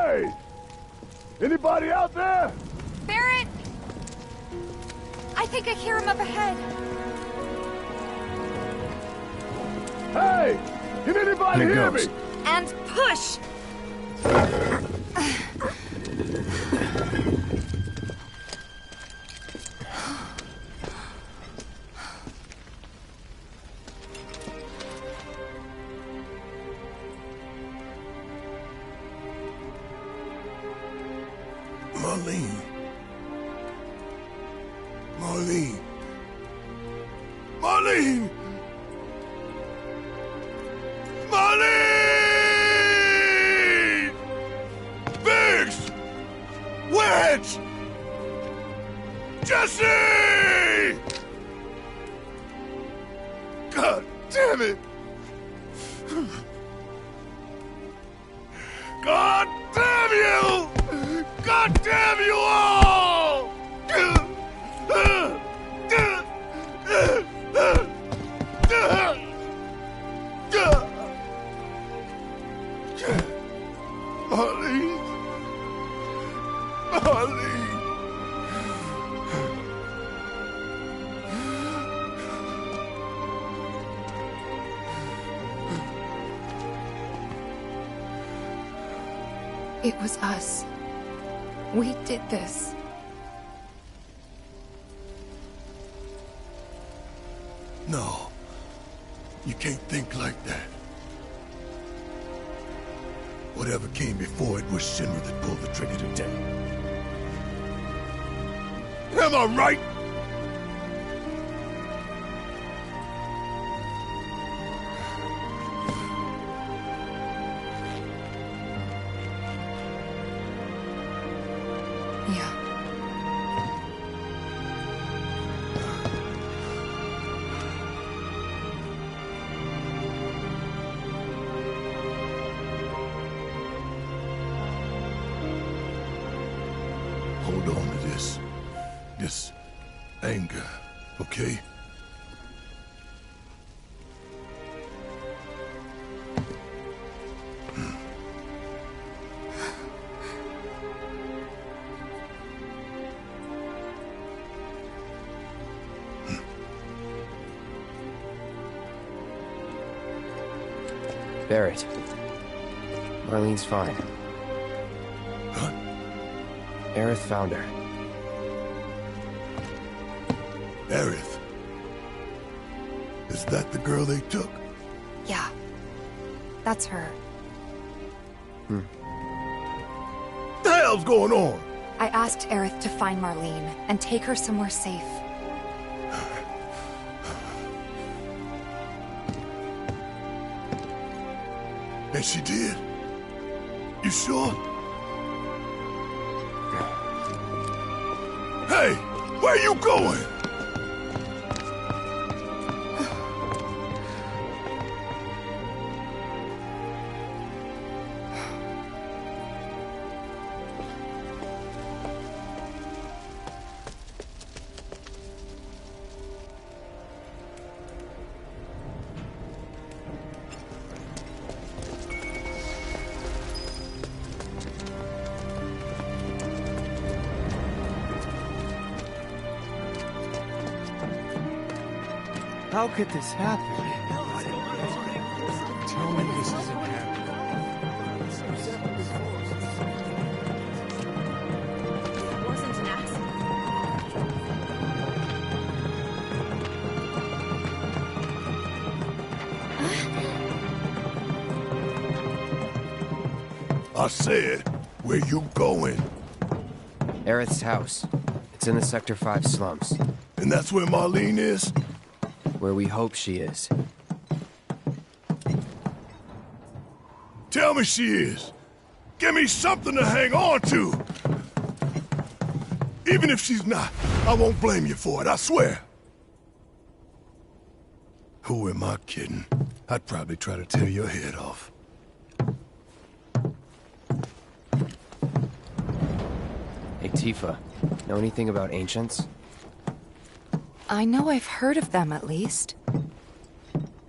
Hey! Anybody out there? Barrett! I think I hear him up ahead. Hey! Can anybody hear me? And push! Marlene. Marlene. Marlene! Marlene! Biggs! Wedge! Jesse! God damn it! God damn you! God damn you all! Marlene. Marlene. It was us. We did this. No. You can't think like that. Whatever came before it was Shinra that pulled the trigger today. Am I right? Yeah. Hold on to this anger, okay? Barrett. Marlene's fine. Huh? Aerith found her. Aerith. Is that the girl they took? Yeah. That's her. What the hell's going on? I asked Aerith to find Marlene and take her somewhere safe. And she did? You sure? Hey, where you going? How could this happen? Tell me this isn't happening. It wasn't an accident. I said, where you going? Aerith's house. It's in the Sector 5 slums. And that's where Marlene is? Where we hope she is. Tell me she is. Give me something to hang on to. Even if she's not, I won't blame you for it, I swear. Who am I kidding? I'd probably try to tear your head off. Hey, Tifa. Know anything about ancients? I know I've heard of them, at least.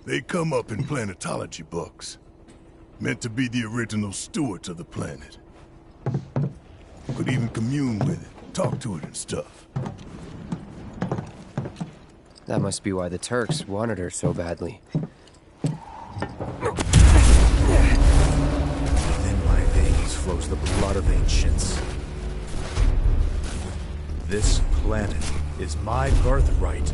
They come up in planetology books. Meant to be the original stewards of the planet. Could even commune with it, talk to it and stuff. That must be why the Turks wanted her so badly. Within my veins flows the blood of ancients. This planet is my birthright.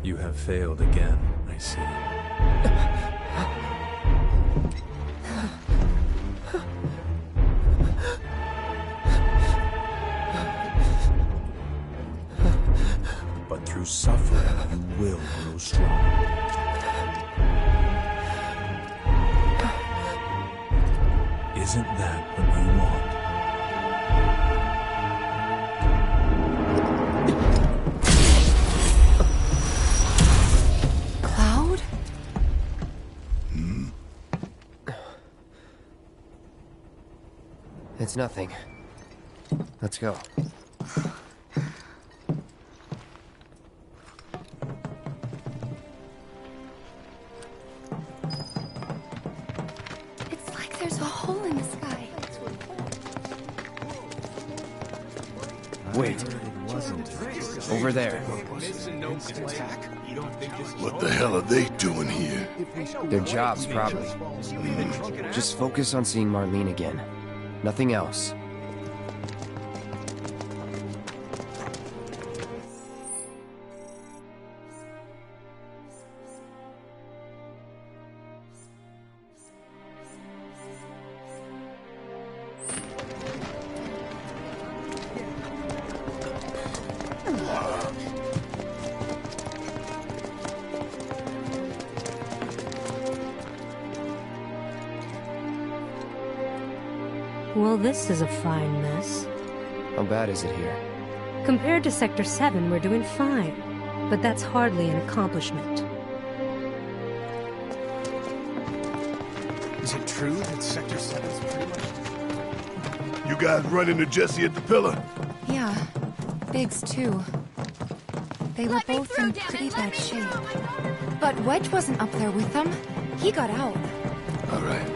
You have failed again, I see. But through suffering, you will grow strong. Isn't that what you want? Cloud? It's nothing. Let's go. It's like there's a hole in the sky. Wait. Over there. What the hell are they doing here? Their jobs, probably. Just focus on seeing Marlene again. Nothing else. Well, this is a fine mess. How bad is it here? Compared to Sector 7, we're doing fine. But that's hardly an accomplishment. Is it true that Sector 7's pretty much... You guys run into Jesse at the pillar? Yeah, Biggs too. They were Let me both through, in damn pretty it, let bad me shape. through. But Wedge wasn't up there with them. He got out. All right.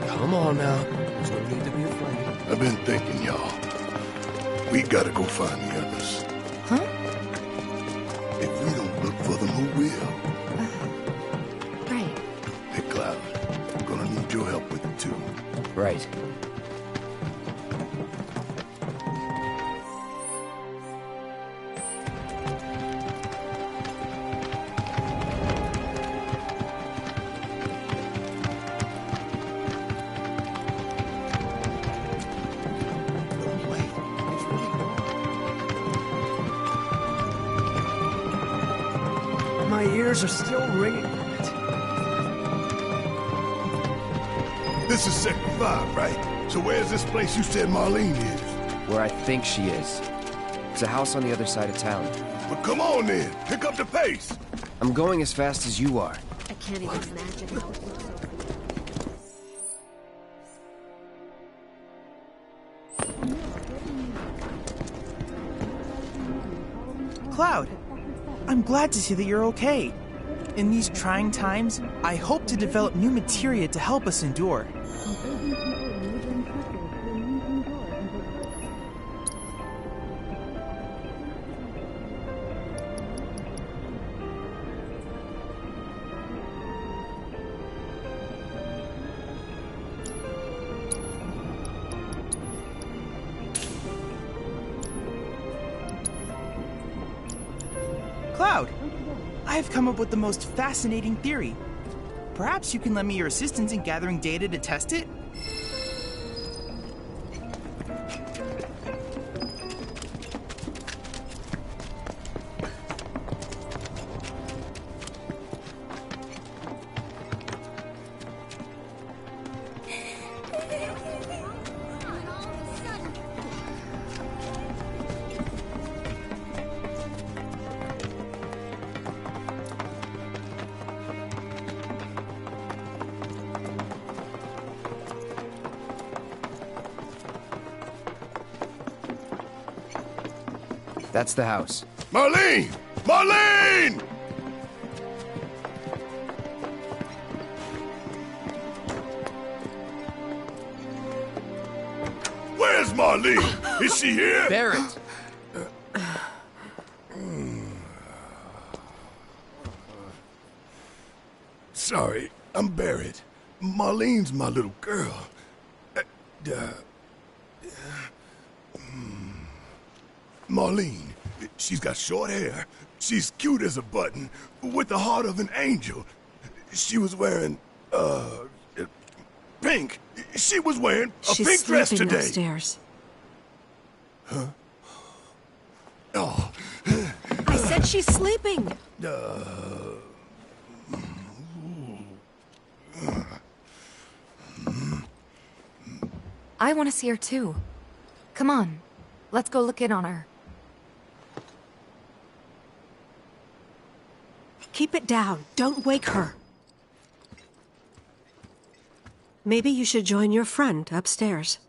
Come on now. There's no need to be afraid. I've been thinking, y'all. We gotta go find the others. Huh? If we don't look for them, who will? Right. Hey, Cloud. I'm gonna need your help with it, too. Right. My ears are still ringing. This is Sector 5, right? So where's this place you said Marlene is? Where I think she is. It's a house on the other side of town. Well, come on then. Pick up the pace. I'm going as fast as you are. I can't even imagine how it looks over there. Cloud, I'm glad to see that you're okay. In these trying times, I hope to develop new materia to help us endure. Cloud, I have come up with the most fascinating theory. Perhaps you can lend me your assistance in gathering data to test it? That's the house. Marlene! Marlene! Where's Marlene? Is she here? Barrett! Sorry, I'm Barrett. Marlene's my little girl. Marlene, she's got short hair. She's cute as a button, with the heart of an angel. She was wearing, pink. She was wearing a She's pink dress sleeping today. upstairs. Oh, I said she's sleeping. I want to see her too. Come on, let's go look in on her. Keep it down. Don't wake her. Maybe you should join your friend upstairs.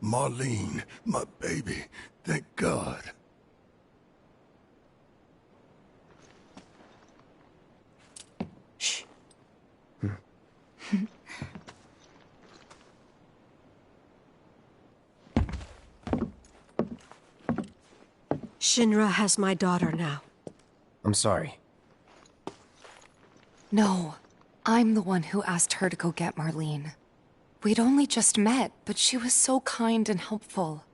Marlene, my baby. Thank God. Shh. Shinra has my daughter now. I'm sorry. No, I'm the one who asked her to go get Marlene. We'd only just met, but she was so kind and helpful.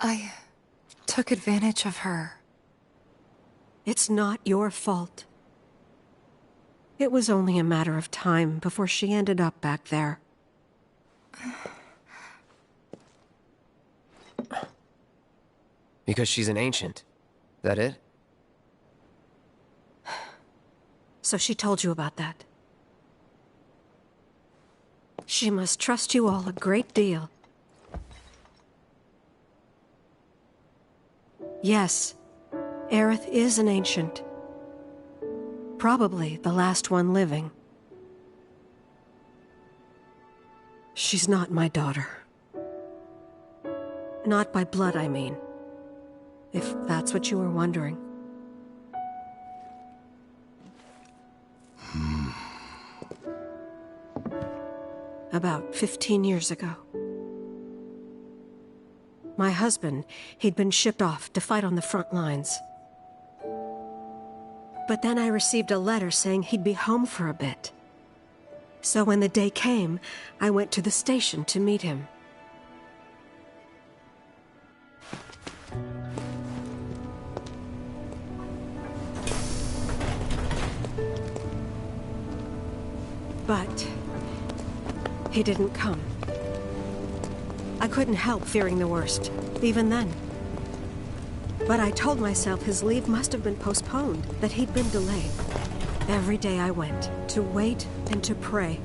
I took advantage of her. It's not your fault. It was only a matter of time before she ended up back there. Because she's an ancient. That it? So she told you about that. She must trust you all a great deal. Yes, Aerith is an ancient. Probably the last one living. She's not my daughter. Not by blood, I mean. If that's what you were wondering. About 15 years ago. My husband, he'd been shipped off to fight on the front lines. But then I received a letter saying he'd be home for a bit. So when the day came, I went to the station to meet him. But he didn't come. I couldn't help fearing the worst, even then. But I told myself his leave must have been postponed, that he'd been delayed. Every day I went, to wait and to pray.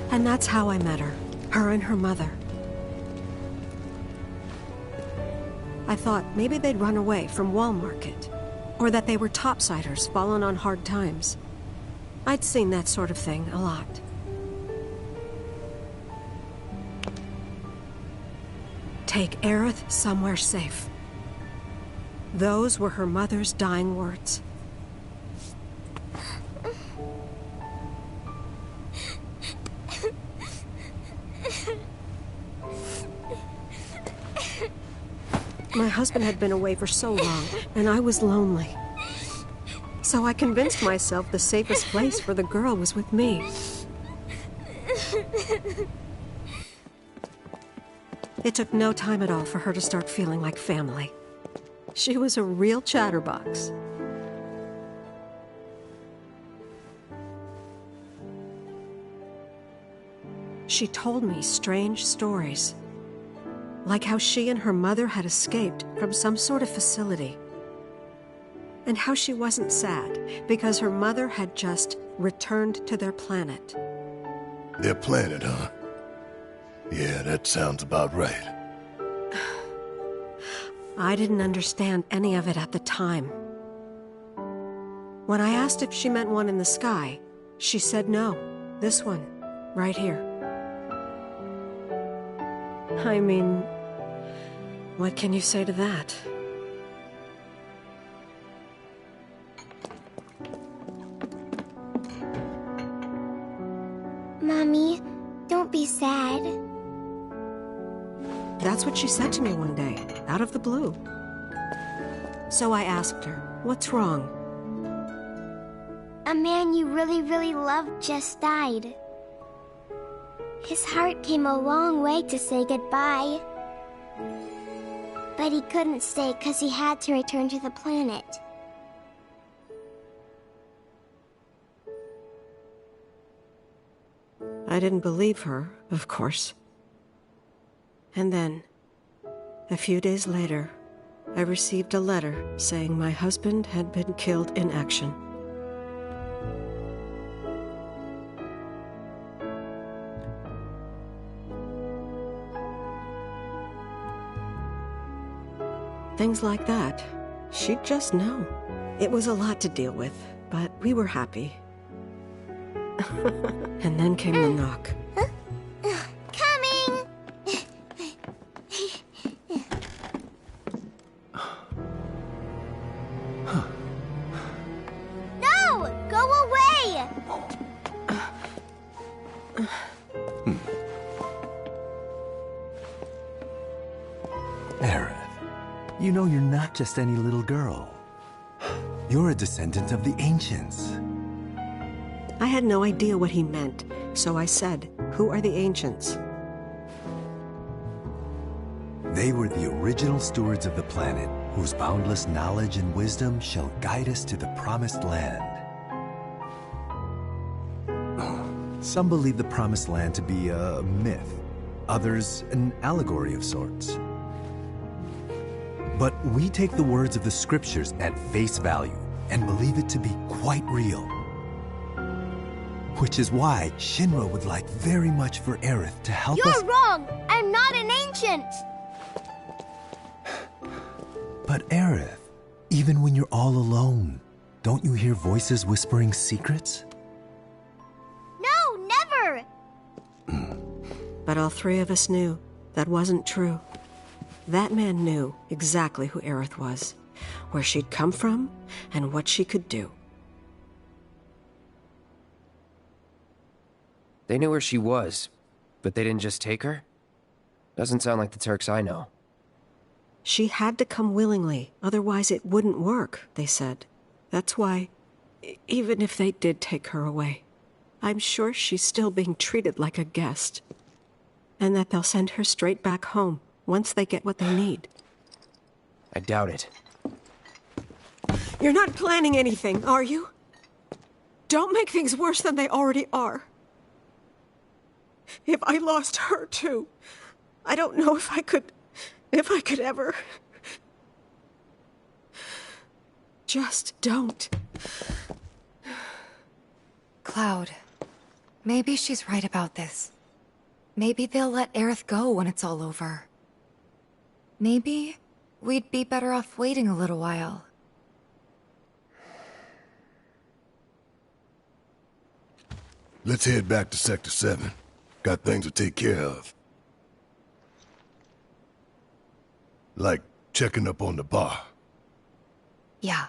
And that's how I met her and her mother. I thought maybe they'd run away from Wall Market, or that they were topsiders fallen on hard times. I'd seen that sort of thing a lot. Take Aerith somewhere safe. Those were her mother's dying words. My husband had been away for so long, and I was lonely. So I convinced myself the safest place for the girl was with me. It took no time at all for her to start feeling like family. She was a real chatterbox. She told me strange stories. Like how she and her mother had escaped from some sort of facility. And how she wasn't sad because her mother had just returned to their planet. Their planet, huh? Yeah, that sounds about right. I didn't understand any of it at the time. When I asked if she meant one in the sky, she said no. This one, right here. I mean, what can you say to that? Mommy, don't be sad. That's what she said to me one day, out of the blue. So I asked her, what's wrong? A man you really, really loved just died. His heart came a long way to say goodbye. But he couldn't stay because he had to return to the planet. I didn't believe her, of course. And then, a few days later, I received a letter saying my husband had been killed in action. Things like that. She'd just know. It was a lot to deal with, but we were happy. And then came the knock. Coming! No! Go away! Aerith, you know you're not just any little girl. You're a descendant of the ancients. I had no idea what he meant, so I said, "Who are the ancients?" They were the original stewards of the planet, whose boundless knowledge and wisdom shall guide us to the promised land. Some believe the promised land to be a myth, others an allegory of sorts. But we take the words of the scriptures at face value and believe it to be quite real. Which is why Shinra would like very much for Aerith to help us— You're wrong! I'm not an ancient! But Aerith, even when you're all alone, don't you hear voices whispering secrets? No, never! But all three of us knew that wasn't true. That man knew exactly who Aerith was, where she'd come from, and what she could do. They knew where she was, but they didn't just take her? Doesn't sound like the Turks I know. She had to come willingly, otherwise it wouldn't work, they said. That's why, even if they did take her away, I'm sure she's still being treated like a guest. And that they'll send her straight back home once they get what they need. I doubt it. You're not planning anything, are you? Don't make things worse than they already are. If I lost her too, I don't know if I could ever. Just don't. Cloud, maybe she's right about this. Maybe they'll let Aerith go when it's all over. Maybe we'd be better off waiting a little while. Let's head back to Sector 7. Got things to take care of. Like checking up on the bar. Yeah.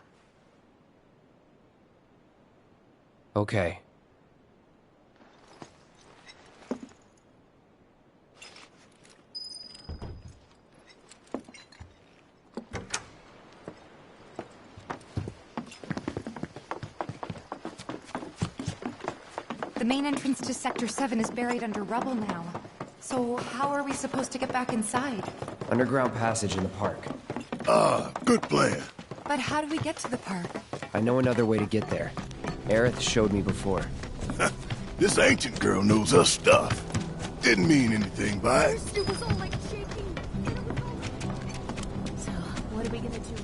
Okay. The main entrance to Sector 7 is buried under rubble now. So how are we supposed to get back inside? Underground passage in the park. Good plan. But how do we get to the park? I know another way to get there. Aerith showed me before. This ancient girl knows her stuff. Didn't mean anything by it. It was all like shaking. So, what are we gonna do?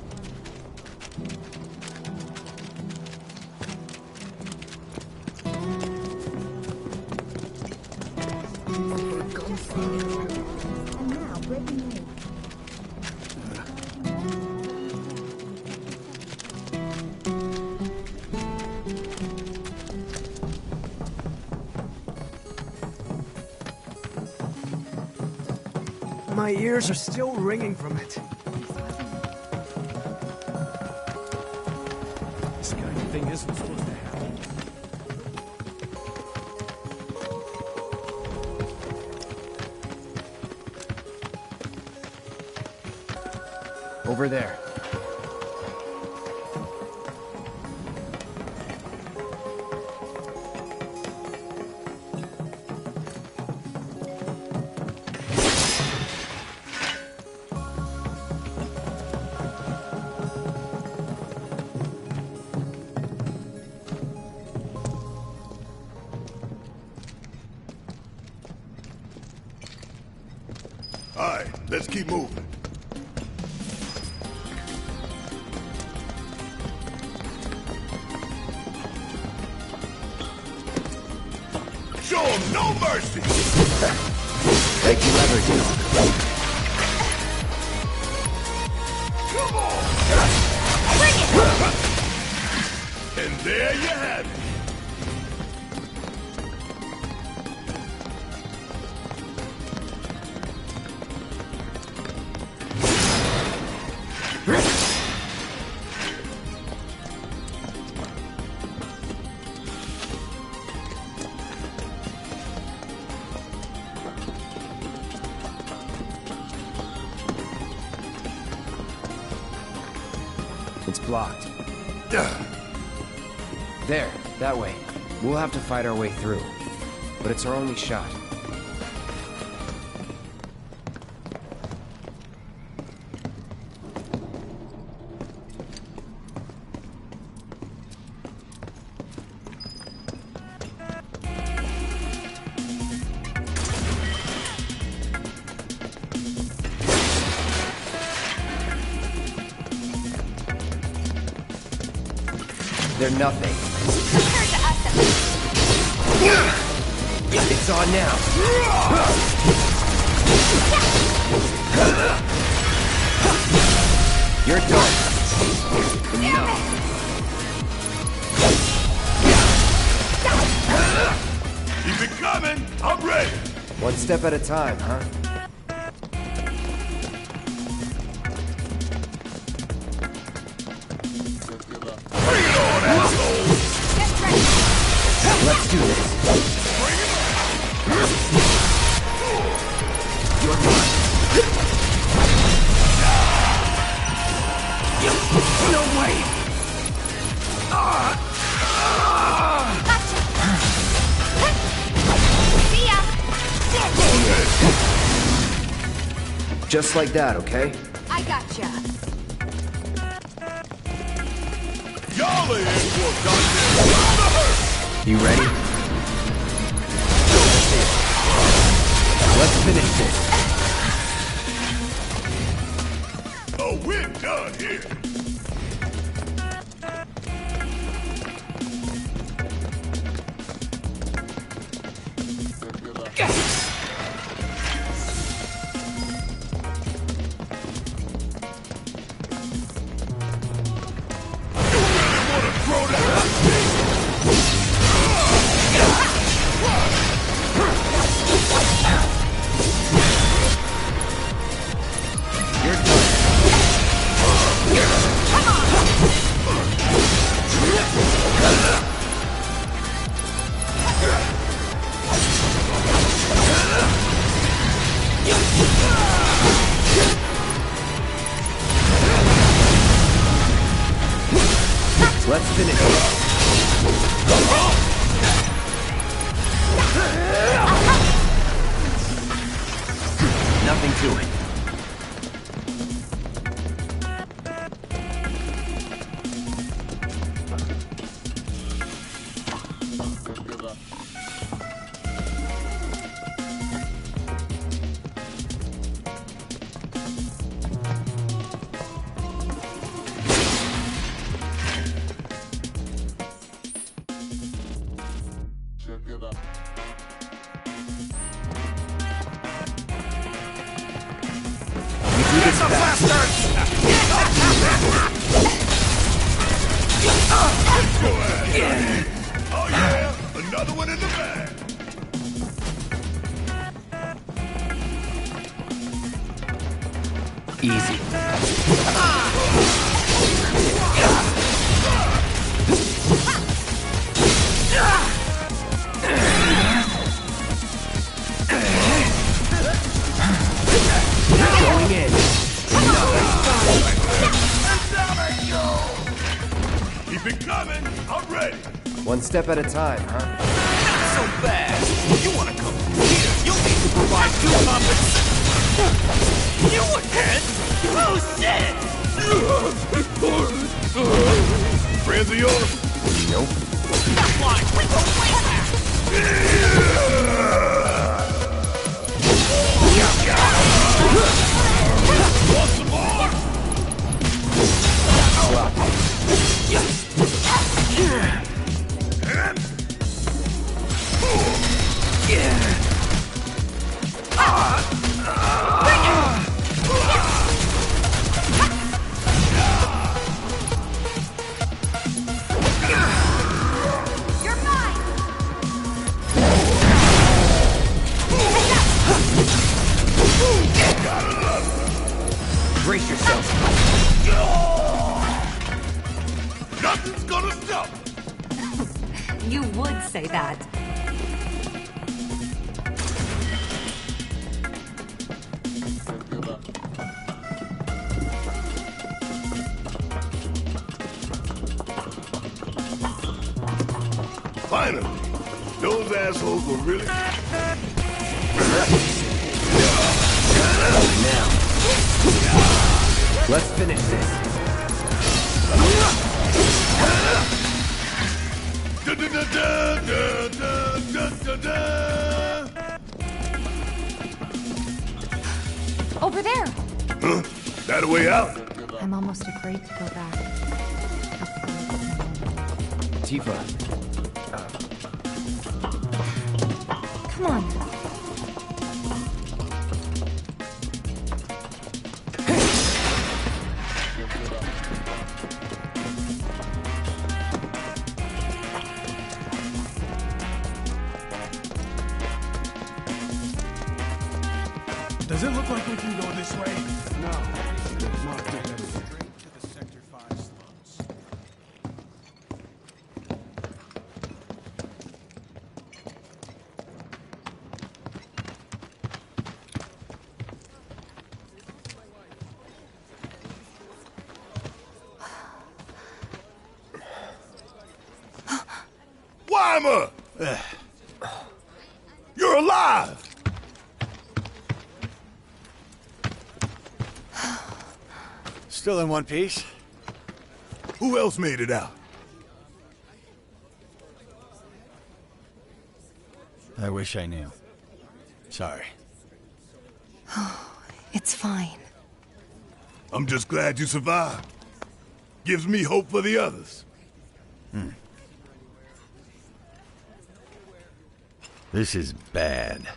My ears are still ringing from it. This kind of thing isn't supposed to happen. Over there. Alright, let's keep moving. Show 'em no mercy! Take leverage, dog. Come on! Bring it! And there you have it. It's blocked. There, that way. We'll have to fight our way through. But it's our only shot. They're nothing. Compared to us at least. It's on now. You're done. Enough. Keep it coming! I'm ready! One step at a time, huh? Bring it on, asshole! Get ready. Let's do this. You're mine. No way! Gotcha. See ya. Just like that, okay? I gotcha. Y'all ain't in for a goddamn world of hurt! You ready? Let's finish this. Oh, we're done here! Let's finish it. Nothing to it. Oh yeah, another one in the bag. Easy. Going in. Keep it coming. I'm ready. One step at a time, huh? Not so fast. You wanna come here? You'll need to provide two compensation. You again? Oh shit! Friends of yours? Nope. That's why we go way back. Want some more? You're mine! Brace yourself. Nothing's gonna stop. You would say that. Finally, those assholes were really... Now. Let's finish this. Over there! Huh? That a way out? I'm almost afraid to go back. Tifa. Come on. Does it look like we can go this way? No. Straight to the Sector 5 slums. Wymer! You're alive! Still in one piece. Who else made it out? I wish I knew. Sorry. It's fine. I'm just glad you survived. Gives me hope for the others. This is bad.